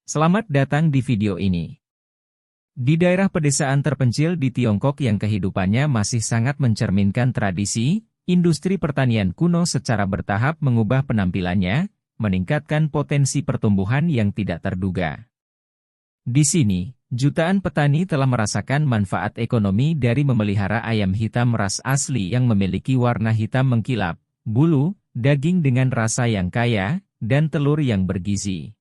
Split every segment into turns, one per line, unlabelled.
Selamat datang di video ini. Di daerah pedesaan terpencil di Tiongkok yang kehidupannya masih sangat mencerminkan tradisi, industri pertanian kuno secara bertahap mengubah penampilannya, meningkatkan potensi pertumbuhan yang tidak terduga. Di sini, jutaan petani telah merasakan manfaat ekonomi dari memelihara ayam hitam ras asli yang memiliki warna hitam mengkilap, bulu, daging dengan rasa yang kaya, dan telur yang bergizi.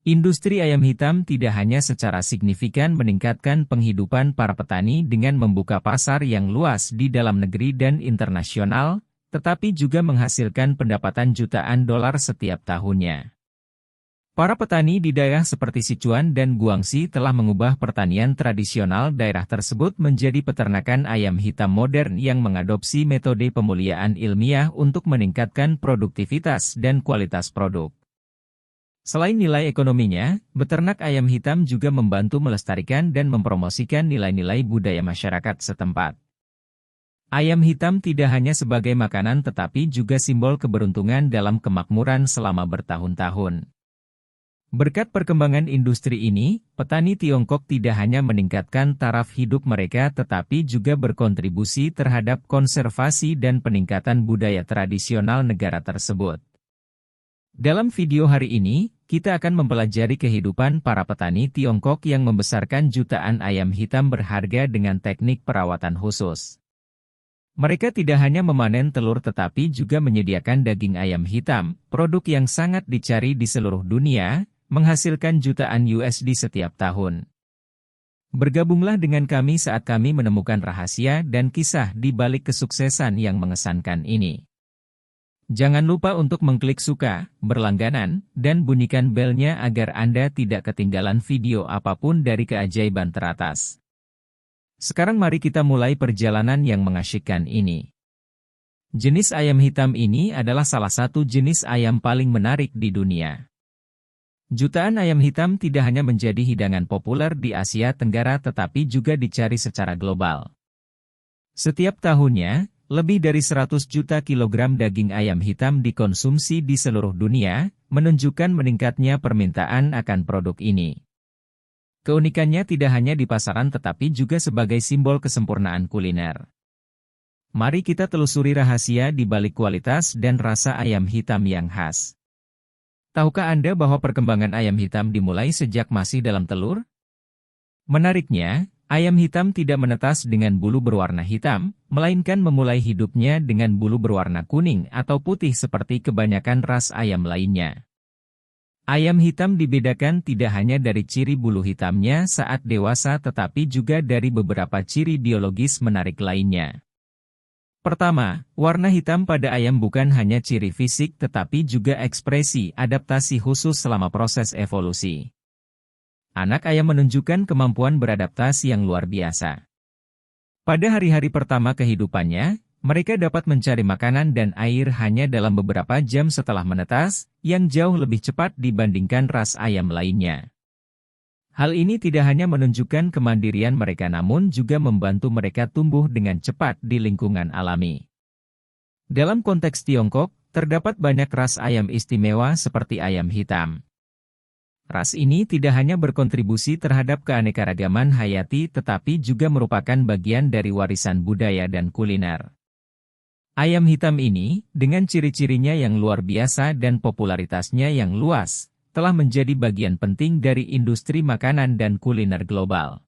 Industri ayam hitam tidak hanya secara signifikan meningkatkan penghidupan para petani dengan membuka pasar yang luas di dalam negeri dan internasional, tetapi juga menghasilkan pendapatan jutaan dolar setiap tahunnya. Para petani di daerah seperti Sichuan dan Guangxi telah mengubah pertanian tradisional daerah tersebut menjadi peternakan ayam hitam modern yang mengadopsi metode pemuliaan ilmiah untuk meningkatkan produktivitas dan kualitas produk. Selain nilai ekonominya, beternak ayam hitam juga membantu melestarikan dan mempromosikan nilai-nilai budaya masyarakat setempat. Ayam hitam tidak hanya sebagai makanan tetapi juga simbol keberuntungan dalam kemakmuran selama bertahun-tahun. Berkat perkembangan industri ini, petani Tiongkok tidak hanya meningkatkan taraf hidup mereka tetapi juga berkontribusi terhadap konservasi dan peningkatan budaya tradisional negara tersebut. Dalam video hari ini, kita akan mempelajari kehidupan para petani Tiongkok yang membesarkan jutaan ayam hitam berharga dengan teknik perawatan khusus. Mereka tidak hanya memanen telur tetapi juga menyediakan daging ayam hitam, produk yang sangat dicari di seluruh dunia, menghasilkan jutaan USD setiap tahun. Bergabunglah dengan kami saat kami menemukan rahasia dan kisah di balik kesuksesan yang mengesankan ini. Jangan lupa untuk mengklik suka, berlangganan, dan bunyikan belnya agar Anda tidak ketinggalan video apapun dari keajaiban teratas. Sekarang mari kita mulai perjalanan yang mengasyikkan ini. Jenis ayam hitam ini adalah salah satu jenis ayam paling menarik di dunia. Jutaan ayam hitam tidak hanya menjadi hidangan populer di Asia Tenggara tetapi juga dicari secara global. Setiap tahunnya, lebih dari 100 juta kilogram daging ayam hitam dikonsumsi di seluruh dunia, menunjukkan meningkatnya permintaan akan produk ini. Keunikannya tidak hanya di pasaran tetapi juga sebagai simbol kesempurnaan kuliner. Mari kita telusuri rahasia di balik kualitas dan rasa ayam hitam yang khas. Tahukah Anda bahwa perkembangan ayam hitam dimulai sejak masih dalam telur? Menariknya, ayam hitam tidak menetas dengan bulu berwarna hitam, melainkan memulai hidupnya dengan bulu berwarna kuning atau putih seperti kebanyakan ras ayam lainnya. Ayam hitam dibedakan tidak hanya dari ciri bulu hitamnya saat dewasa tetapi juga dari beberapa ciri biologis menarik lainnya. Pertama, warna hitam pada ayam bukan hanya ciri fisik tetapi juga ekspresi adaptasi khusus selama proses evolusi. Anak ayam menunjukkan kemampuan beradaptasi yang luar biasa. Pada hari-hari pertama kehidupannya, mereka dapat mencari makanan dan air hanya dalam beberapa jam setelah menetas, yang jauh lebih cepat dibandingkan ras ayam lainnya. Hal ini tidak hanya menunjukkan kemandirian mereka namun juga membantu mereka tumbuh dengan cepat di lingkungan alami. Dalam konteks Tiongkok, terdapat banyak ras ayam istimewa seperti ayam hitam. Ras ini tidak hanya berkontribusi terhadap keanekaragaman hayati tetapi juga merupakan bagian dari warisan budaya dan kuliner. Ayam hitam ini, dengan ciri-cirinya yang luar biasa dan popularitasnya yang luas, telah menjadi bagian penting dari industri makanan dan kuliner global.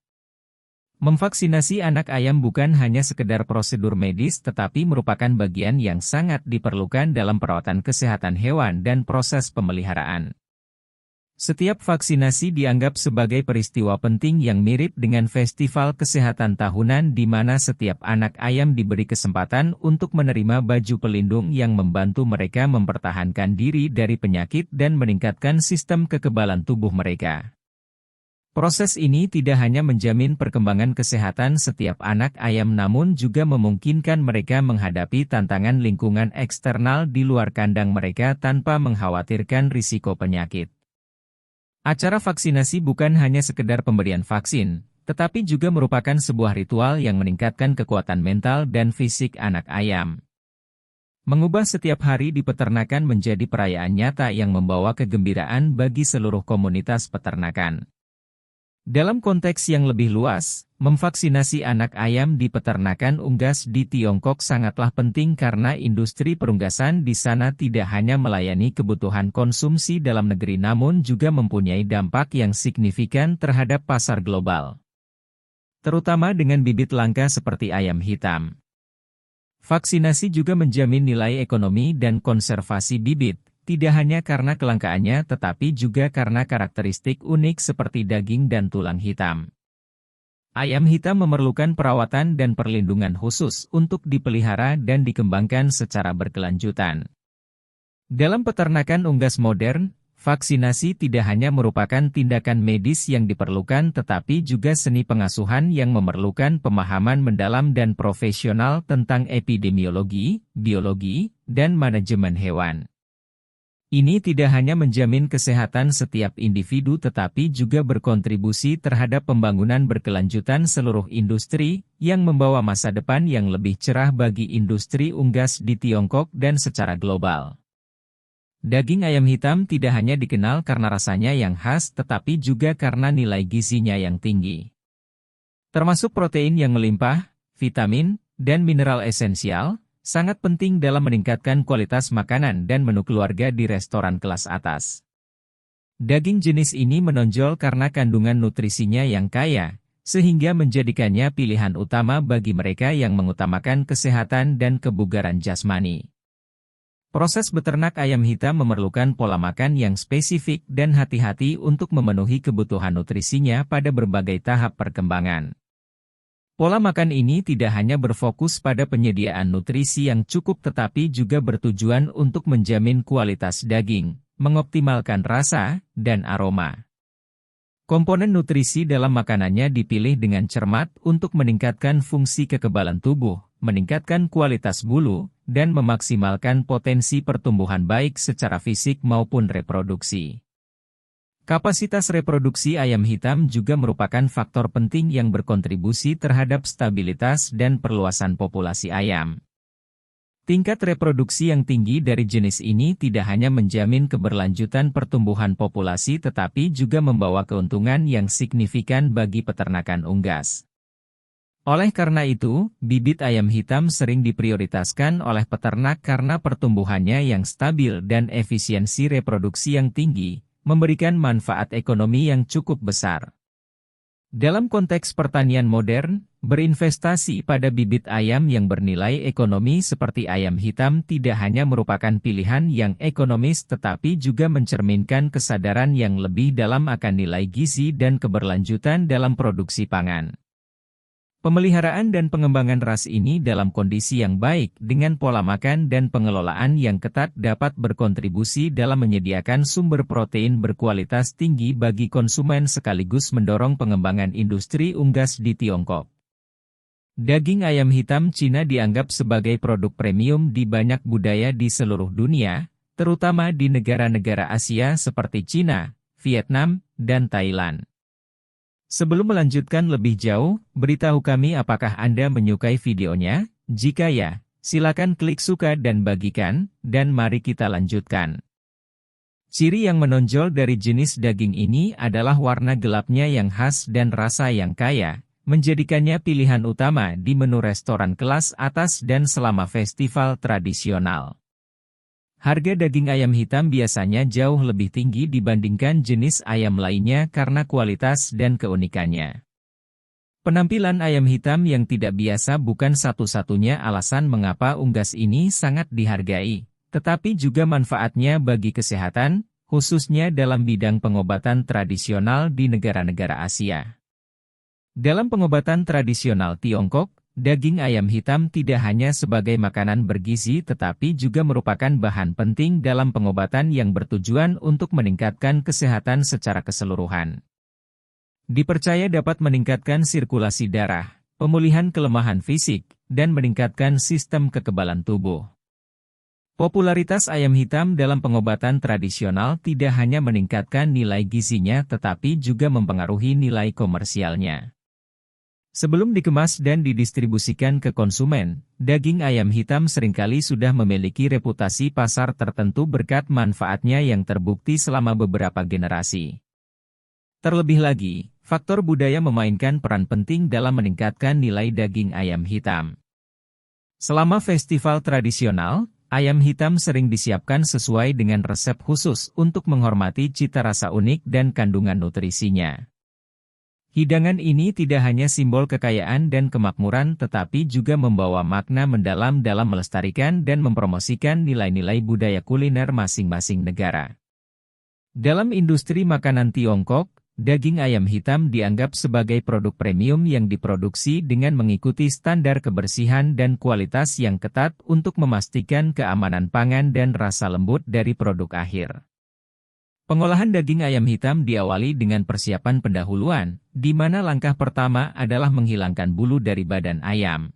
Memvaksinasi anak ayam bukan hanya sekedar prosedur medis tetapi merupakan bagian yang sangat diperlukan dalam perawatan kesehatan hewan dan proses pemeliharaan. Setiap vaksinasi dianggap sebagai peristiwa penting yang mirip dengan festival kesehatan tahunan di mana setiap anak ayam diberi kesempatan untuk menerima baju pelindung yang membantu mereka mempertahankan diri dari penyakit dan meningkatkan sistem kekebalan tubuh mereka. Proses ini tidak hanya menjamin perkembangan kesehatan setiap anak ayam namun juga memungkinkan mereka menghadapi tantangan lingkungan eksternal di luar kandang mereka tanpa mengkhawatirkan risiko penyakit. Acara vaksinasi bukan hanya sekedar pemberian vaksin, tetapi juga merupakan sebuah ritual yang meningkatkan kekuatan mental dan fisik anak ayam. Mengubah setiap hari di peternakan menjadi perayaan nyata yang membawa kegembiraan bagi seluruh komunitas peternakan. Dalam konteks yang lebih luas, memvaksinasi anak ayam di peternakan unggas di Tiongkok sangatlah penting karena industri perunggasan di sana tidak hanya melayani kebutuhan konsumsi dalam negeri namun juga mempunyai dampak yang signifikan terhadap pasar global. Terutama dengan bibit langka seperti ayam hitam. Vaksinasi juga menjamin nilai ekonomi dan konservasi bibit, tidak hanya karena kelangkaannya tetapi juga karena karakteristik unik seperti daging dan tulang hitam. Ayam hitam memerlukan perawatan dan perlindungan khusus untuk dipelihara dan dikembangkan secara berkelanjutan. Dalam peternakan unggas modern, vaksinasi tidak hanya merupakan tindakan medis yang diperlukan tetapi juga seni pengasuhan yang memerlukan pemahaman mendalam dan profesional tentang epidemiologi, biologi, dan manajemen hewan. Ini tidak hanya menjamin kesehatan setiap individu tetapi juga berkontribusi terhadap pembangunan berkelanjutan seluruh industri yang membawa masa depan yang lebih cerah bagi industri unggas di Tiongkok dan secara global. Daging ayam hitam tidak hanya dikenal karena rasanya yang khas tetapi juga karena nilai gizinya yang tinggi. Termasuk protein yang melimpah, vitamin, dan mineral esensial, sangat penting dalam meningkatkan kualitas makanan dan menu keluarga di restoran kelas atas. Daging jenis ini menonjol karena kandungan nutrisinya yang kaya, sehingga menjadikannya pilihan utama bagi mereka yang mengutamakan kesehatan dan kebugaran jasmani. Proses beternak ayam hitam memerlukan pola makan yang spesifik dan hati-hati untuk memenuhi kebutuhan nutrisinya pada berbagai tahap perkembangan. Pola makan ini tidak hanya berfokus pada penyediaan nutrisi yang cukup tetapi juga bertujuan untuk menjamin kualitas daging, mengoptimalkan rasa, dan aroma. Komponen nutrisi dalam makanannya dipilih dengan cermat untuk meningkatkan fungsi kekebalan tubuh, meningkatkan kualitas bulu, dan memaksimalkan potensi pertumbuhan baik secara fisik maupun reproduksi. Kapasitas reproduksi ayam hitam juga merupakan faktor penting yang berkontribusi terhadap stabilitas dan perluasan populasi ayam. Tingkat reproduksi yang tinggi dari jenis ini tidak hanya menjamin keberlanjutan pertumbuhan populasi tetapi juga membawa keuntungan yang signifikan bagi peternakan unggas. Oleh karena itu, bibit ayam hitam sering diprioritaskan oleh peternak karena pertumbuhannya yang stabil dan efisiensi reproduksi yang tinggi, memberikan manfaat ekonomi yang cukup besar. Dalam konteks pertanian modern, berinvestasi pada bibit ayam yang bernilai ekonomi seperti ayam hitam tidak hanya merupakan pilihan yang ekonomis tetapi juga mencerminkan kesadaran yang lebih dalam akan nilai gizi dan keberlanjutan dalam produksi pangan. Pemeliharaan dan pengembangan ras ini dalam kondisi yang baik dengan pola makan dan pengelolaan yang ketat dapat berkontribusi dalam menyediakan sumber protein berkualitas tinggi bagi konsumen sekaligus mendorong pengembangan industri unggas di Tiongkok. Daging ayam hitam Cina dianggap sebagai produk premium di banyak budaya di seluruh dunia, terutama di negara-negara Asia seperti Cina, Vietnam, dan Thailand. Sebelum melanjutkan lebih jauh, beritahu kami apakah Anda menyukai videonya? Jika ya, silakan klik suka dan bagikan, dan mari kita lanjutkan. Ciri yang menonjol dari jenis daging ini adalah warna gelapnya yang khas dan rasa yang kaya, menjadikannya pilihan utama di menu restoran kelas atas dan selama festival tradisional. Harga daging ayam hitam biasanya jauh lebih tinggi dibandingkan jenis ayam lainnya karena kualitas dan keunikannya. Penampilan ayam hitam yang tidak biasa bukan satu-satunya alasan mengapa unggas ini sangat dihargai, tetapi juga manfaatnya bagi kesehatan, khususnya dalam bidang pengobatan tradisional di negara-negara Asia. Dalam pengobatan tradisional Tiongkok, daging ayam hitam tidak hanya sebagai makanan bergizi tetapi juga merupakan bahan penting dalam pengobatan yang bertujuan untuk meningkatkan kesehatan secara keseluruhan. Dipercaya dapat meningkatkan sirkulasi darah, pemulihan kelemahan fisik, dan meningkatkan sistem kekebalan tubuh. Popularitas ayam hitam dalam pengobatan tradisional tidak hanya meningkatkan nilai gizinya tetapi juga mempengaruhi nilai komersialnya. Sebelum dikemas dan didistribusikan ke konsumen, daging ayam hitam seringkali sudah memiliki reputasi pasar tertentu berkat manfaatnya yang terbukti selama beberapa generasi. Terlebih lagi, faktor budaya memainkan peran penting dalam meningkatkan nilai daging ayam hitam. Selama festival tradisional, ayam hitam sering disiapkan sesuai dengan resep khusus untuk menghormati cita rasa unik dan kandungan nutrisinya. Hidangan ini tidak hanya simbol kekayaan dan kemakmuran tetapi juga membawa makna mendalam dalam melestarikan dan mempromosikan nilai-nilai budaya kuliner masing-masing negara. Dalam industri makanan Tiongkok, daging ayam hitam dianggap sebagai produk premium yang diproduksi dengan mengikuti standar kebersihan dan kualitas yang ketat untuk memastikan keamanan pangan dan rasa lembut dari produk akhir. Pengolahan daging ayam hitam diawali dengan persiapan pendahuluan, di mana langkah pertama adalah menghilangkan bulu dari badan ayam.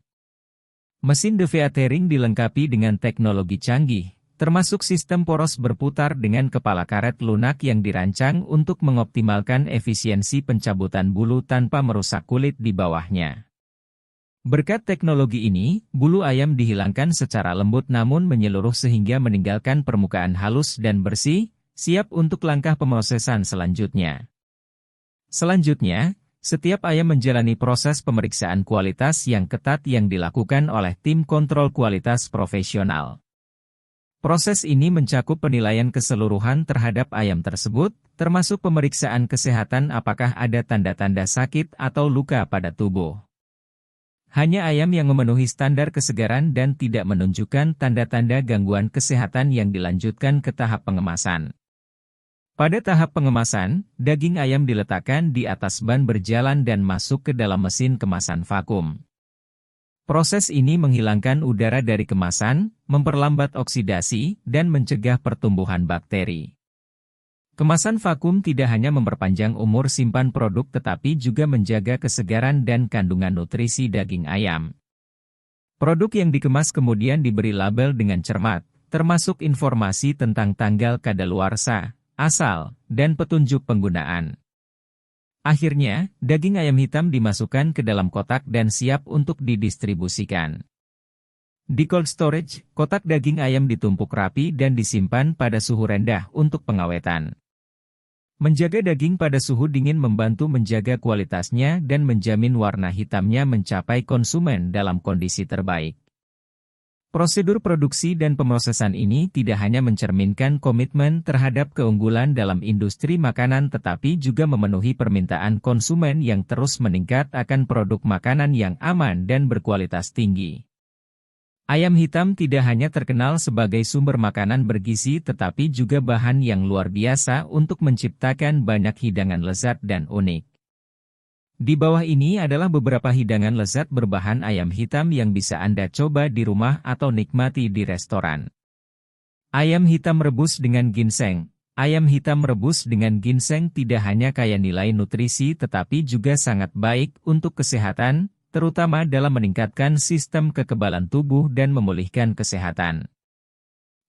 Mesin deveatering dilengkapi dengan teknologi canggih, termasuk sistem poros berputar dengan kepala karet lunak yang dirancang untuk mengoptimalkan efisiensi pencabutan bulu tanpa merusak kulit di bawahnya. Berkat teknologi ini, bulu ayam dihilangkan secara lembut namun menyeluruh sehingga meninggalkan permukaan halus dan bersih, siap untuk langkah pemrosesan selanjutnya. Selanjutnya, setiap ayam menjalani proses pemeriksaan kualitas yang ketat yang dilakukan oleh tim kontrol kualitas profesional. Proses ini mencakup penilaian keseluruhan terhadap ayam tersebut, termasuk pemeriksaan kesehatan apakah ada tanda-tanda sakit atau luka pada tubuh. Hanya ayam yang memenuhi standar kesegaran dan tidak menunjukkan tanda-tanda gangguan kesehatan yang dilanjutkan ke tahap pengemasan. Pada tahap pengemasan, daging ayam diletakkan di atas ban berjalan dan masuk ke dalam mesin kemasan vakum. Proses ini menghilangkan udara dari kemasan, memperlambat oksidasi, dan mencegah pertumbuhan bakteri. Kemasan vakum tidak hanya memperpanjang umur simpan produk tetapi juga menjaga kesegaran dan kandungan nutrisi daging ayam. Produk yang dikemas kemudian diberi label dengan cermat, termasuk informasi tentang tanggal kadaluarsa, asal, dan petunjuk penggunaan. Akhirnya, daging ayam hitam dimasukkan ke dalam kotak dan siap untuk didistribusikan. Di cold storage, kotak daging ayam ditumpuk rapi dan disimpan pada suhu rendah untuk pengawetan. Menjaga daging pada suhu dingin membantu menjaga kualitasnya dan menjamin warna hitamnya mencapai konsumen dalam kondisi terbaik. Prosedur produksi dan pemrosesan ini tidak hanya mencerminkan komitmen terhadap keunggulan dalam industri makanan tetapi juga memenuhi permintaan konsumen yang terus meningkat akan produk makanan yang aman dan berkualitas tinggi. Ayam hitam tidak hanya terkenal sebagai sumber makanan bergizi tetapi juga bahan yang luar biasa untuk menciptakan banyak hidangan lezat dan unik. Di bawah ini adalah beberapa hidangan lezat berbahan ayam hitam yang bisa Anda coba di rumah atau nikmati di restoran. Ayam hitam rebus dengan ginseng. Ayam hitam rebus dengan ginseng tidak hanya kaya nilai nutrisi tetapi juga sangat baik untuk kesehatan, terutama dalam meningkatkan sistem kekebalan tubuh dan memulihkan kesehatan.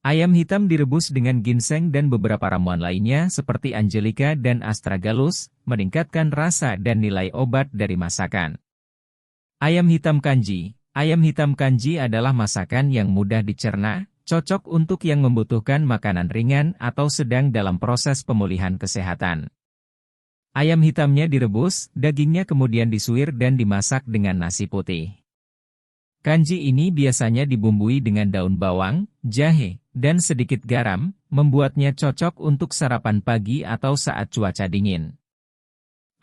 Ayam hitam direbus dengan ginseng dan beberapa ramuan lainnya seperti Angelica dan Astragalus, meningkatkan rasa dan nilai obat dari masakan. Ayam hitam kanji. Ayam hitam kanji adalah masakan yang mudah dicerna, cocok untuk yang membutuhkan makanan ringan atau sedang dalam proses pemulihan kesehatan. Ayam hitamnya direbus, dagingnya kemudian disuir dan dimasak dengan nasi putih. Kanji ini biasanya dibumbui dengan daun bawang, jahe, dan sedikit garam, membuatnya cocok untuk sarapan pagi atau saat cuaca dingin.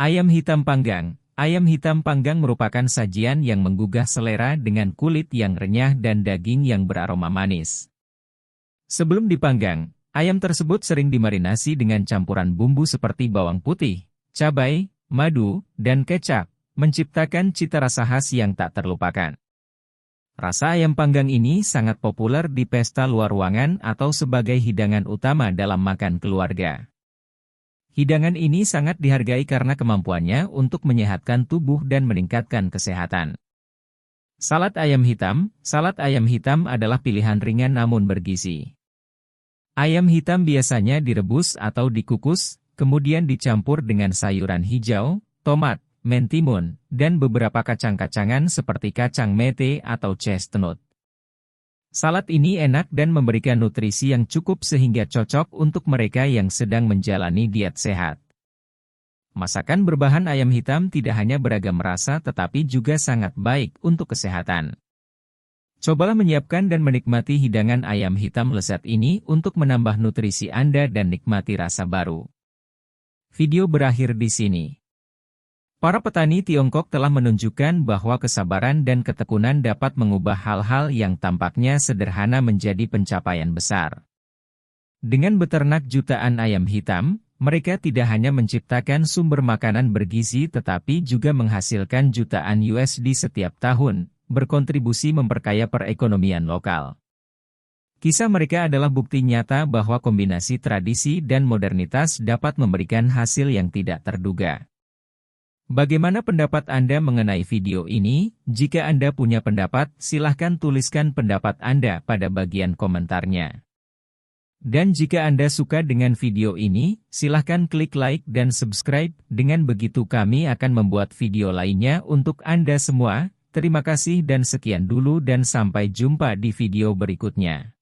Ayam hitam panggang. Ayam hitam panggang merupakan sajian yang menggugah selera dengan kulit yang renyah dan daging yang beraroma manis. Sebelum dipanggang, ayam tersebut sering dimarinasi dengan campuran bumbu seperti bawang putih, cabai, madu, dan kecap, menciptakan cita rasa khas yang tak terlupakan. Rasa ayam panggang ini sangat populer di pesta luar ruangan atau sebagai hidangan utama dalam makan keluarga. Hidangan ini sangat dihargai karena kemampuannya untuk menyehatkan tubuh dan meningkatkan kesehatan. Salad ayam hitam. Salad ayam hitam adalah pilihan ringan namun bergizi. Ayam hitam biasanya direbus atau dikukus, kemudian dicampur dengan sayuran hijau, tomat, mentimun, dan beberapa kacang-kacangan seperti kacang mete atau chestnut. Salad ini enak dan memberikan nutrisi yang cukup sehingga cocok untuk mereka yang sedang menjalani diet sehat. Masakan berbahan ayam hitam tidak hanya beragam rasa tetapi juga sangat baik untuk kesehatan. Cobalah menyiapkan dan menikmati hidangan ayam hitam lezat ini untuk menambah nutrisi Anda dan nikmati rasa baru. Video berakhir di sini. Para petani Tiongkok telah menunjukkan bahwa kesabaran dan ketekunan dapat mengubah hal-hal yang tampaknya sederhana menjadi pencapaian besar. Dengan beternak jutaan ayam hitam, mereka tidak hanya menciptakan sumber makanan bergizi tetapi juga menghasilkan jutaan USD setiap tahun, berkontribusi memperkaya perekonomian lokal. Kisah mereka adalah bukti nyata bahwa kombinasi tradisi dan modernitas dapat memberikan hasil yang tidak terduga. Bagaimana pendapat Anda mengenai video ini? Jika Anda punya pendapat, silahkan tuliskan pendapat Anda pada bagian komentarnya. Dan jika Anda suka dengan video ini, silahkan klik like dan subscribe, dengan begitu kami akan membuat video lainnya untuk Anda semua. Terima kasih dan sekian dulu dan sampai jumpa di video berikutnya.